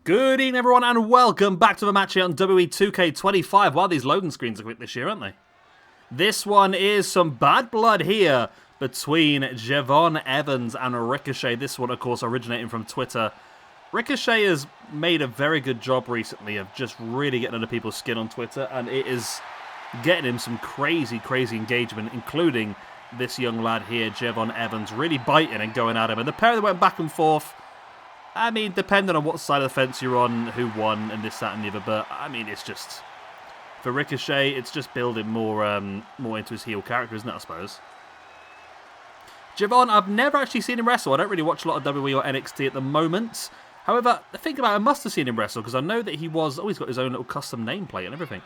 Good evening, everyone, and welcome back to the match here on WWE 2K25. Wow, these loading screens are quick this year, aren't they? This one is some bad blood here between Javon Evans and Ricochet. This one, of course, originating from Twitter. Ricochet has made a very good job recently of just really getting under people's skin on Twitter, and it is getting him some crazy engagement, including this young lad here, Javon Evans, really biting and going at him. And the pair that went back and forth, I mean, depending on what side of the fence you're on, who won, and this, that, and the other, but, I mean, it's just, for Ricochet, it's just building more into his heel character, isn't it, I suppose? Javon, I've never actually seen him wrestle. I don't really watch a lot of WWE or NXT at the moment. However, think about it, I must have seen him wrestle, because I know that he's got his own little custom nameplate and everything.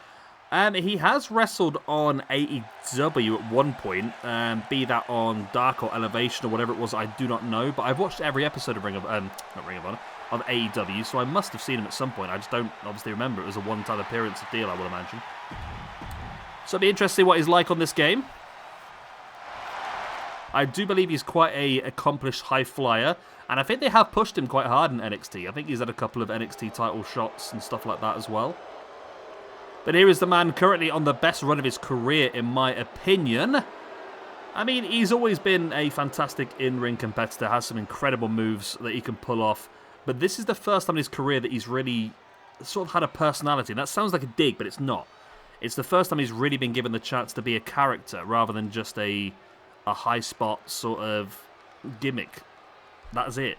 He has wrestled on AEW at one point, be that on Dark or Elevation or whatever it was, I do not know. But I've watched every episode of of AEW, so I must have seen him at some point. I just don't obviously remember. It was a one-time appearance deal, I would imagine. So it'll be interesting to see what he's like on this game. I do believe he's quite a accomplished high flyer, and I think they have pushed him quite hard in NXT. I think he's had a couple of NXT title shots and stuff like that as well. But here is the man currently on the best run of his career, in my opinion. I mean, he's always been a fantastic in-ring competitor, has some incredible moves that he can pull off. But this is the first time in his career that he's really sort of had a personality. And that sounds like a dig, but it's not. It's the first time he's really been given the chance to be a character, rather than just a high spot sort of gimmick. That's it.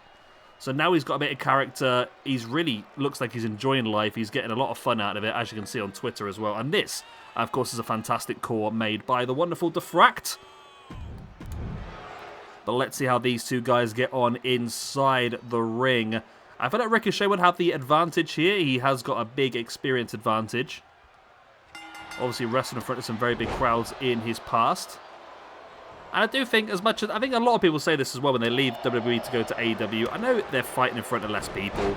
So now he's got a bit of character. He's really looks like he's enjoying life. He's getting a lot of fun out of it, as you can see on Twitter as well. And this, of course, is a fantastic core made by the wonderful Diffract. But let's see how these two guys get on inside the ring. I feel like Ricochet would have the advantage here. He has got a big experience advantage. Obviously wrestling in front of some very big crowds in his past. And I do think, I think a lot of people say this as well when they leave WWE to go to AEW. I know they're fighting in front of less people.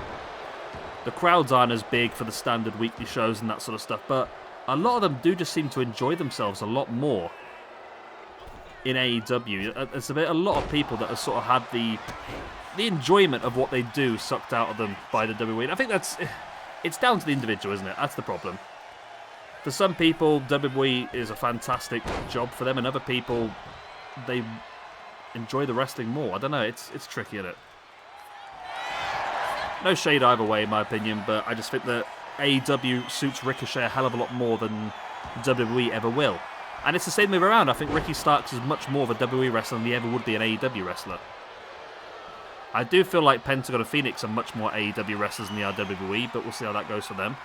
The crowds aren't as big for the standard weekly shows and that sort of stuff, but a lot of them do just seem to enjoy themselves a lot more in AEW. There's a lot of people that have sort of had the enjoyment of what they do sucked out of them by the WWE. And I think it's down to the individual, isn't it? That's the problem. For some people, WWE is a fantastic job for them, and other people, they enjoy the wrestling more. I don't know, it's tricky, isn't it? No shade either way, in my opinion, but I just think that AEW suits Ricochet a hell of a lot more than WWE ever will. And it's the same way around. I think Ricky Starks is much more of a WWE wrestler than he ever would be an AEW wrestler. I do feel like Pentagon and Phoenix are much more AEW wrestlers than they are WWE, but we'll see how that goes for them.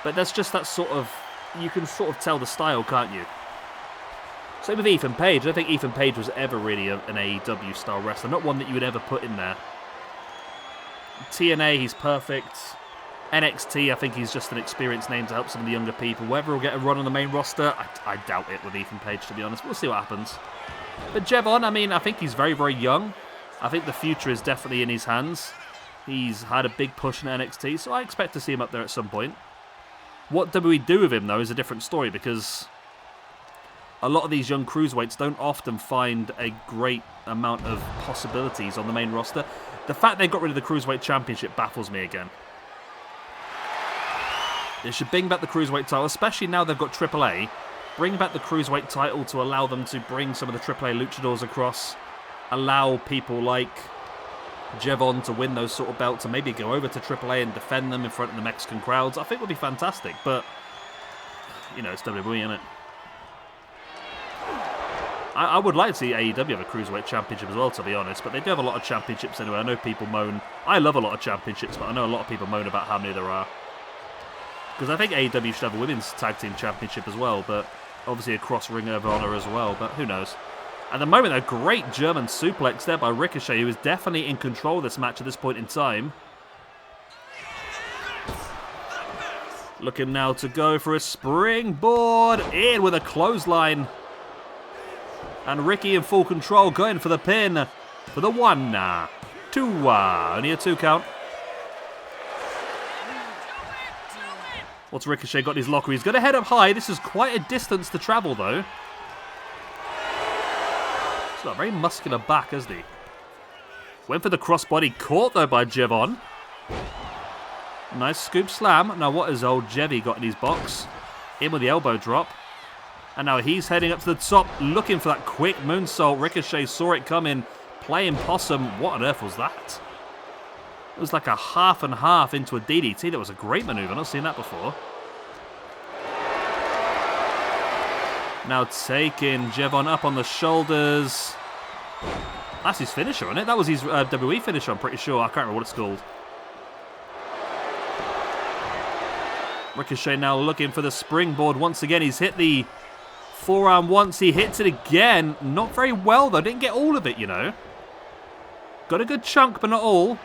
But there's just that sort of, you can sort of tell the style, can't you? Same with Ethan Page. I don't think Ethan Page was ever really an AEW style wrestler. Not one that you would ever put in there. TNA, he's perfect. NXT, I think he's just an experienced name to help some of the younger people. Whether he'll get a run on the main roster, I doubt it with Ethan Page, to be honest. We'll see what happens. But Javon, I mean, I think he's very young. I think the future is definitely in his hands. He's had a big push in NXT, so I expect to see him up there at some point. What WWE do with him, though, is a different story, because a lot of these young cruiserweights don't often find a great amount of possibilities on the main roster. The fact they got rid of the Cruiserweight Championship baffles me again. They should bring back the Cruiserweight title, especially now they've got AAA. Bring back the Cruiserweight title to allow them to bring some of the AAA luchadors across. Allow people like Javon to win those sort of belts and maybe go over to AAA and defend them in front of the Mexican crowds. I think would be fantastic, but, you know, it's WWE, isn't it? I would like to see AEW have a Cruiserweight Championship as well, to be honest, but they do have a lot of championships anyway. I know people moan. I love a lot of championships, but I know a lot of people moan about how many there are. Because I think AEW should have a Women's Tag Team Championship as well, but obviously a cross Ring of Honor as well, but who knows. At the moment, a great German suplex there by Ricochet, who is definitely in control of this match at this point in time. Looking now to go for a springboard in with a clothesline. And Ricky in full control, going for the pin. For the 1, 2, only a 2 count. What's Ricochet got in his locker? He's going to head up high. This is quite a distance to travel, though. He's got a very muscular back, hasn't he? Went for the crossbody, caught, though, by Javon. Nice scoop slam. Now what has old Jevy got in his box? In with the elbow drop. And now he's heading up to the top, looking for that quick moonsault. Ricochet saw it coming, playing possum. What on earth was that? It was like a half and half into a DDT. That was a great maneuver. I've not seen that before. Now taking Jevon up on the shoulders. That's his finisher, isn't it? That was his WWE finisher, I'm pretty sure. I can't remember what it's called. Ricochet now looking for the springboard once again. He's hit the forearm once. He hits it again. Not very well, though. Didn't get all of it, you know. Got a good chunk, but not all.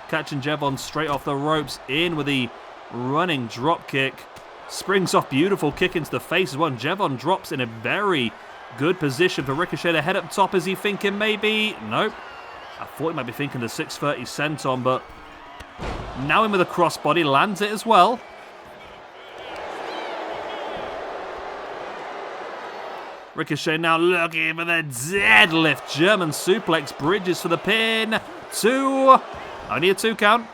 Catching Jevon straight off the ropes. In with the running drop kick. Springs off. Beautiful kick into the face as well. Jevon drops in a very good position for Ricochet to head up top. Is he thinking maybe? Nope. I thought he might be thinking the 630 senton, but now in with a crossbody. Lands it as well. Ricochet now looking for the deadlift. German suplex. Bridges for the pin. 2. Only a 2 count.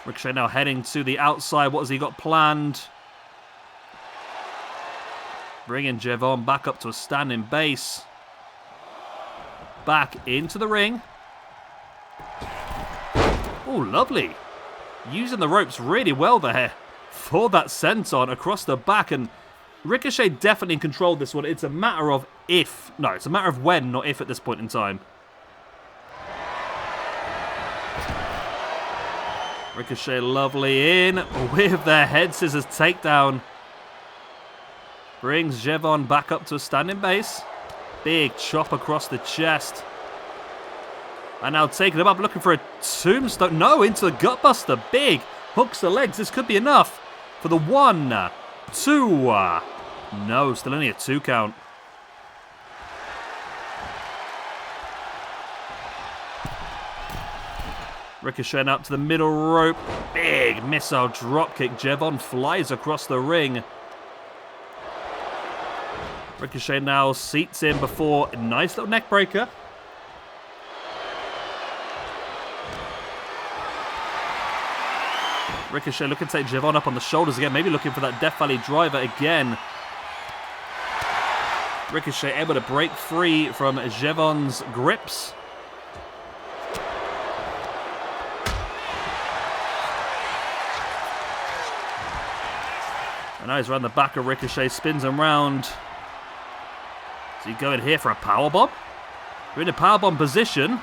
Ricochet now heading to the outside. What has he got planned? Bringing Jevon back up to a standing base. Back into the ring. Oh, lovely. Using the ropes really well there for that senton across the back. And Ricochet definitely controlled this one. It's a matter of if. No, it's a matter of when, not if at this point in time. Ricochet lovely in with their head scissors takedown. Brings Jevon back up to a standing base. Big chop across the chest. And now taking him up, looking for a tombstone. No, into the gutbuster. Big. Hooks the legs. This could be enough for the 1, 2. No, still only a 2 count. Ricochet up to the middle rope. Big missile dropkick. Jevon flies across the ring. Ricochet now seats in before a nice little neck breaker. Ricochet looking to take Jevon up on the shoulders again. Maybe looking for that Death Valley driver again. Ricochet able to break free from Jevon's grips. And now he's around the back of Ricochet, spins him round. Is he going here for a powerbomb? We're in a powerbomb position.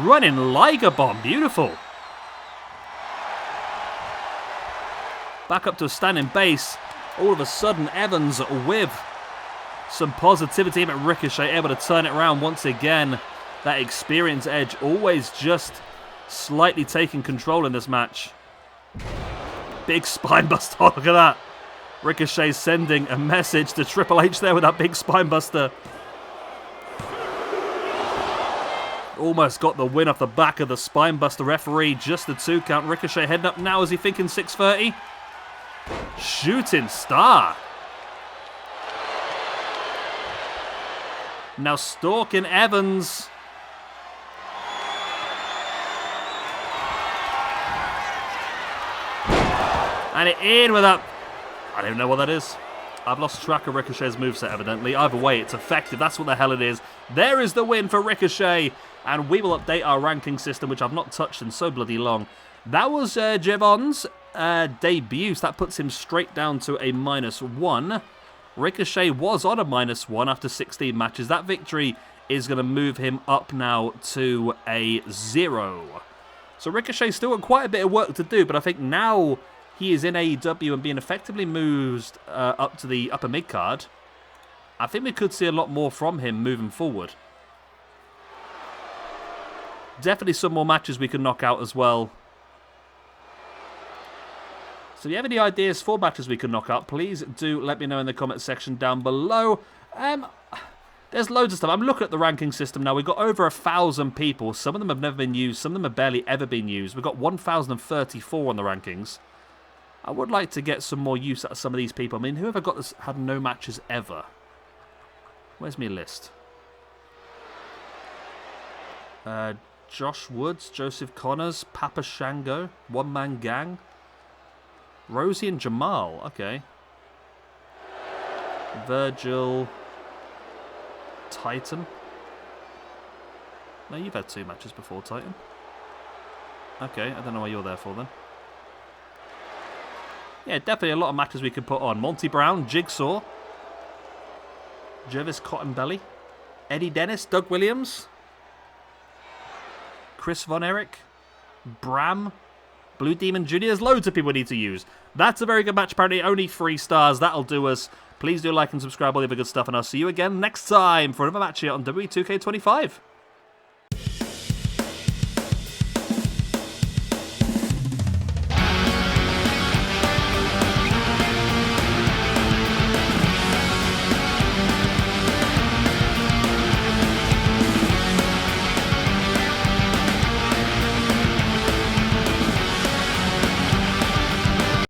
Running Liger bomb, beautiful. Back up to a standing base. All of a sudden, Evans with some positivity, but Ricochet able to turn it around once again. That experience edge always just slightly taking control in this match. Big spine buster. Oh, look at that. Ricochet sending a message to Triple H there with that big spine buster. Almost got the win off the back of the spine buster. Referee, just the 2 count. Ricochet heading up now. Is he thinking 630? Shooting star. Now stalking Evans. And it in with that. I don't know what that is. I've lost track of Ricochet's moveset, evidently. Either way, it's effective. That's what the hell it is. There is the win for Ricochet. And we will update our ranking system, which I've not touched in so bloody long. That was Jevon's debut. So that puts him straight down to a -1. Ricochet was on a -1 after 16 matches. That victory is going to move him up now to a 0. So Ricochet's still got quite a bit of work to do, but I think now he is in AEW and being effectively moved up to the upper mid-card. I think we could see a lot more from him moving forward. Definitely some more matches we can knock out as well. So if you have any ideas for matches we can knock out, please do let me know in the comment section down below. There's loads of stuff. I'm looking at the ranking system now. We've got over 1,000 people. Some of them have never been used. Some of them have barely ever been used. We've got 1,034 on the rankings. I would like to get some more use out of some of these people. I mean, who have I got that's had no matches ever? Where's my list? Josh Woods, Joseph Connors, Papa Shango, One Man Gang, Rosie and Jamal. Okay. Virgil, Titan. No, you've had 2 matches before, Titan. Okay, I don't know what you're there for then. Yeah, definitely a lot of matches we could put on. Monty Brown, Jigsaw, Jervis Cottonbelly, Eddie Dennis, Doug Williams, Chris Von Erich, Bram, Blue Demon Jr. There's loads of people we need to use. That's a very good match, apparently. Only 3 stars. That'll do us. Please do like and subscribe, all the other good stuff, and I'll see you again next time for another match here on WWE 2K25.